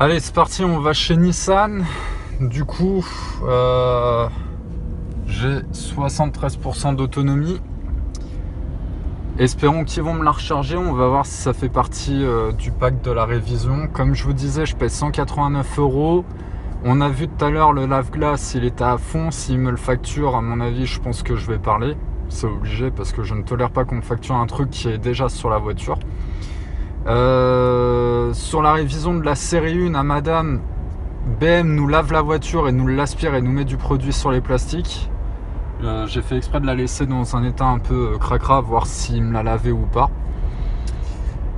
Allez, c'est parti, on va chez Nissan. Du coup, j'ai 73% d'autonomie. Espérons qu'ils vont me la recharger. On va voir si ça fait partie du pack de la révision. Comme je vous disais, je paye 189 €. On a vu tout à l'heure le lave-glace, il était à fond. S'il me le facture, à mon avis, je pense que je vais parler. C'est obligé parce que je ne tolère pas qu'on me facture un truc qui est déjà sur la voiture. Sur la révision de la série 1 à madame, BM nous lave la voiture et nous l'aspire et nous met du produit sur les plastiques. J'ai fait exprès de la laisser dans un état un peu cracra, voir s'il me l'a lavé ou pas.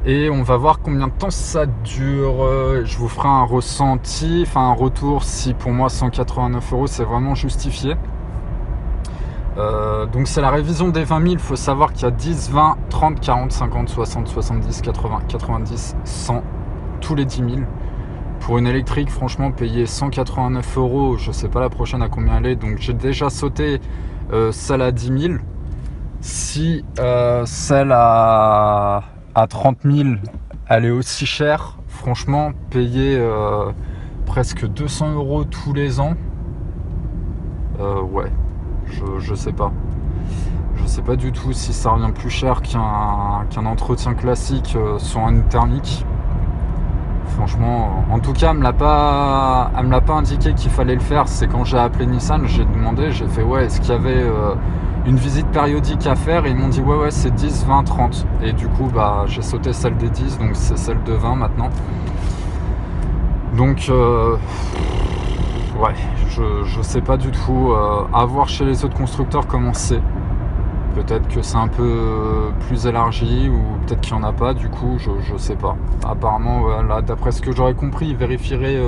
Et on va voir combien de temps ça dure. Je vous ferai un ressenti, enfin un retour, si pour moi 189 € c'est vraiment justifié. Donc c'est la révision des 20 000. Il faut savoir qu'il y a 10, 20, 30, 40, 50, 60, 70, 80, 90, 100, tous les 10 000. Pour une électrique, franchement, payer 189 €, je sais pas la prochaine à combien elle est. Donc j'ai déjà sauté celle à 10 000. Si celle à 30 000, elle est aussi chère, franchement, payer presque 200 € tous les ans, ouais, je sais pas. Je sais pas du tout si ça revient plus cher qu'un entretien classique sur un thermique. Franchement, en tout cas, elle me l'a pas indiqué qu'il fallait le faire. C'est quand j'ai appelé Nissan, j'ai demandé, j'ai fait ouais, est-ce qu'il y avait une visite périodique à faire, et ils m'ont dit ouais c'est 10, 20, 30. Et du coup bah j'ai sauté celle des 10, donc c'est celle de 20 maintenant. Donc ouais, je sais pas du tout. À voir chez les autres constructeurs comment c'est. Peut-être que c'est un peu plus élargi, ou peut-être qu'il n'y en a pas, du coup je sais pas. Apparemment là, d'après ce que j'aurais compris, ils vérifieraient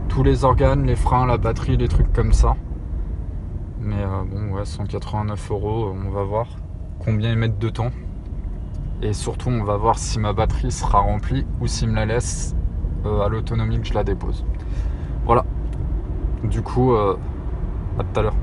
tous les organes, les freins, la batterie, les trucs comme ça. Mais bon ouais, 189 €, on va voir combien ils mettent de temps. Et surtout on va voir si ma batterie sera remplie ou s'ils me la laissent à l'autonomie que je la dépose. Voilà. Du coup, à tout à l'heure.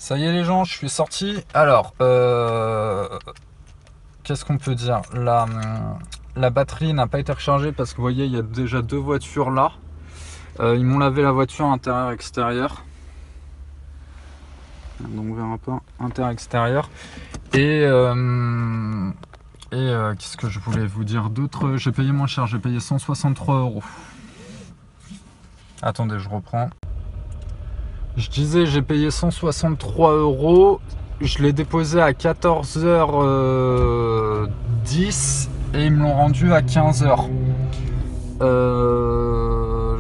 Ça y est les gens, je suis sorti. Alors, qu'est-ce qu'on peut dire? La batterie n'a pas été rechargée parce que vous voyez, il y a déjà 2 voitures là. Ils m'ont lavé la voiture intérieur-extérieur. Donc on verra pas intérieur-extérieur. Et qu'est-ce que je voulais vous dire d'autre? J'ai payé moins cher, j'ai payé 163 €. Attendez, je reprends. Je disais, j'ai payé 163 €. Je l'ai déposé à 14h10 et ils me l'ont rendu à 15h.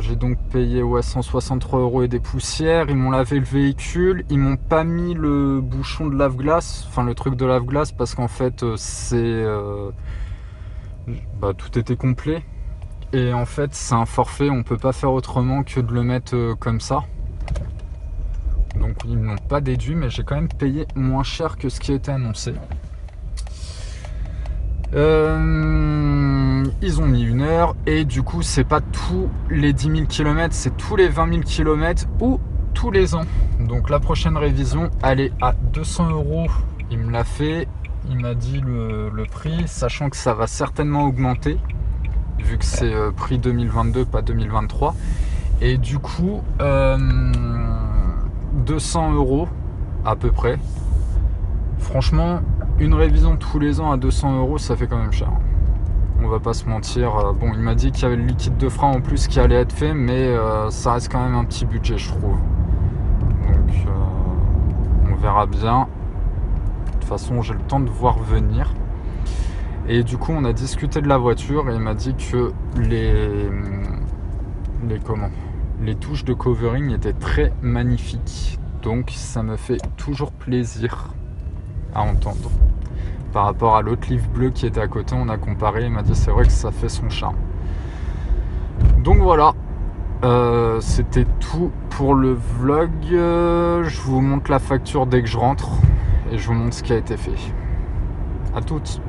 J'ai donc payé 163 € et des poussières. Ils m'ont lavé le véhicule. Ils m'ont pas mis le bouchon de lave-glace, enfin le truc de lave-glace, parce qu'en fait tout était complet. Et en fait c'est un forfait, on peut pas faire autrement que de le mettre comme ça. Donc ils ne l'ont pas déduit, mais j'ai quand même payé moins cher que ce qui était annoncé. Ils ont mis 1 heure et du coup c'est pas tous les 10 000 km, c'est tous les 20 000 km ou tous les ans. Donc la prochaine révision elle est à 200 €. Il me l'a fait, il m'a dit le prix, sachant que ça va certainement augmenter vu que c'est prix 2022 pas 2023. Et du coup 200 € à peu près. Franchement, une révision tous les ans à 200 €, ça fait quand même cher. On va pas se mentir. Bon, il m'a dit qu'il y avait le liquide de frein en plus qui allait être fait, mais ça reste quand même un petit budget, je trouve. Donc, on verra bien. De toute façon, j'ai le temps de voir venir. Et du coup, on a discuté de la voiture et il m'a dit que les touches de covering étaient très magnifiques. Donc, ça me fait toujours plaisir à entendre. Par rapport à l'autre livre bleu qui était à côté, on a comparé, il m'a dit c'est vrai que ça fait son charme. Donc voilà, c'était tout pour le vlog. Je vous montre la facture dès que je rentre et je vous montre ce qui a été fait. À toutes.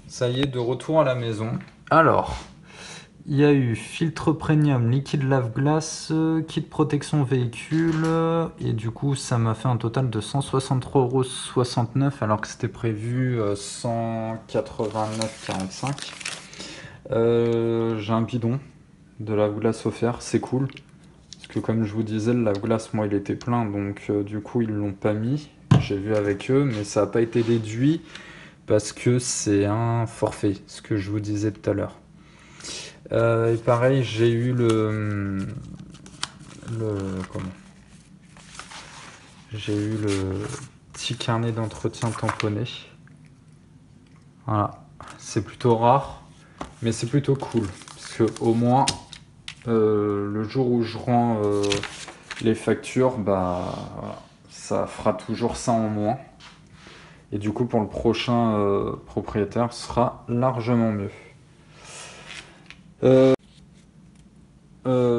Ça y est, de retour à la maison. Alors, il y a eu filtre premium, liquide lave-glace, kit protection véhicule, et du coup ça m'a fait un total de 163,69 € alors que c'était prévu 189,45 €. J'ai un bidon de lave-glace offert, c'est cool. Parce que comme je vous disais, le lave-glace, moi il était plein, donc du coup ils l'ont pas mis. J'ai vu avec eux, mais ça n'a pas été déduit. Parce que c'est un forfait, ce que je vous disais tout à l'heure. Et pareil, j'ai eu j'ai eu le petit carnet d'entretien tamponné. Voilà, c'est plutôt rare, mais c'est plutôt cool. Parce que au moins, le jour où je rends les factures, voilà, ça fera toujours ça en moins. Et du coup, pour le prochain propriétaire, ce sera largement mieux.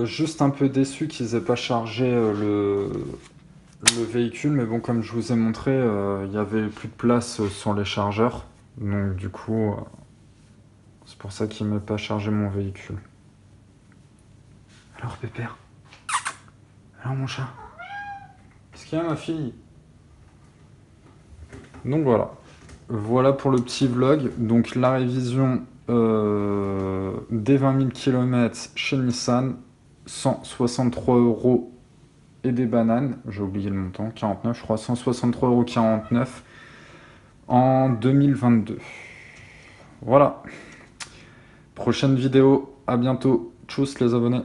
Juste un peu déçu qu'ils aient pas chargé le véhicule, mais bon, comme je vous ai montré, il n'y avait plus de place sur les chargeurs. Donc du coup, c'est pour ça qu'ils ne m'ont pas chargé mon véhicule. Alors Pépère? Alors mon chat? Qu'est-ce qu'il y a ma fille? Donc voilà pour le petit vlog. Donc la révision des 20 000 km chez Nissan, 163 € et des bananes, j'ai oublié le montant, 49 je crois, 163,49 € en 2022. Voilà. Prochaine vidéo, à bientôt. Tchuss les abonnés.